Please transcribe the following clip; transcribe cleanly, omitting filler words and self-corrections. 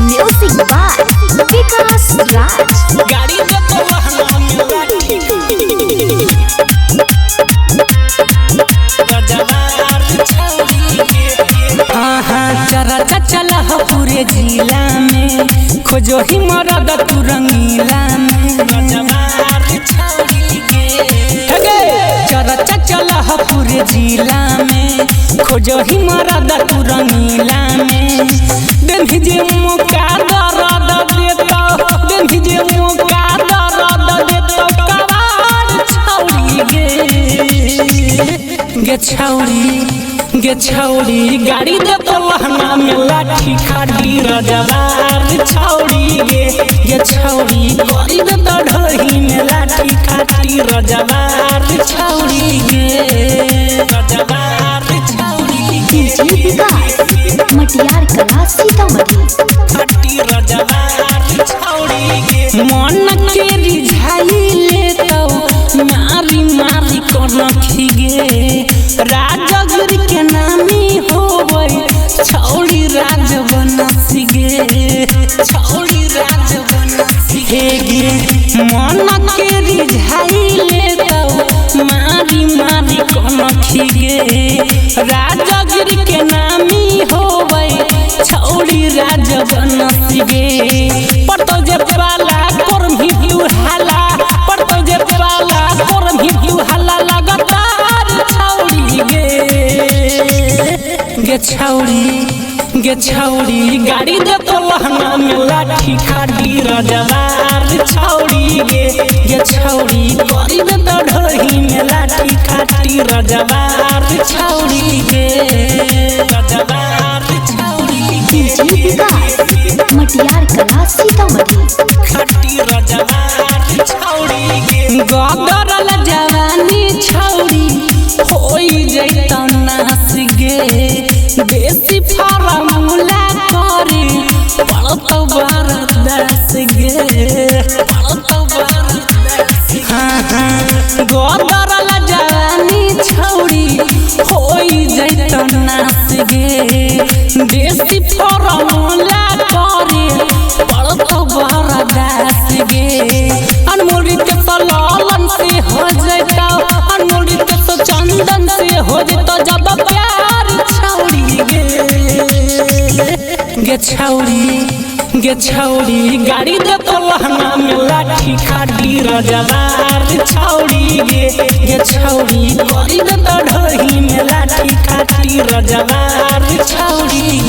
Music by Vikas Raj. गाड़ी दे तो लहंगा में लाठी रजवार छौरी चरा चला हो पूरे जिला में खोजो ही मरद तू रंगीला में रजवार छौरी चरा चला हो पूरे जिला में खोजो ही मरद तू रंगीला में दिन जे मौका दर्द देता दिन जे मौका दर्द देता कवार छौरी गे छौरी गाड़ी दे तो लहंगा में लाठी खाटी रजवार छौरी गे छौरी गाड़ी दे तो ढोही में लाठी खाटी रजवार छौरी रजवार छौरी DJ विकास मटियार कला सीतामढ़ी। खाटी रजवार छौरी मन के रिझाई ले तो मारी मारी कर खिगे राजगिर के नामी होवे छौरी राज बनसिगे छौरी राज बनसिगे मन के रिझाई ले तो मारी मारी कर खिगे राजगिर के नामी होवे छौरी राज बनसिगे पतो जे पाला करमी क्यों हाला पतो जे पाला करमी क्यों हाला लगातार छौरी गे छौरी गाड़ी दे तो लहंगा में लाठी खाटी रजवार छौरी गे छौरी गाड़ी दे तो ढोही में लाठी खाटी रजवार छौरी रजवार छौरी DJ विकास मटियार कला सीतामढ़ी। खाटी रजवार छौरी गदरल जवानी छौरी होई जैता नास गे बेसी फार्मूला करी पड़त बरदास गे पड़त बरदास गदरल जवानी छौरी होई जैता नास गे बेसी फार्मूला करी पड़त बरदास गे अनमोल के सलालन से हो जैता अनमोल के चंदन से हो जैता जब प्यार छौरी गे छौरी गाड़ी दे तो लहंगा में लाठी खाटी रजवार छौरी गे छौरी गाड़ी दे तो ढोही में लाठी खाटी रजवार छौरी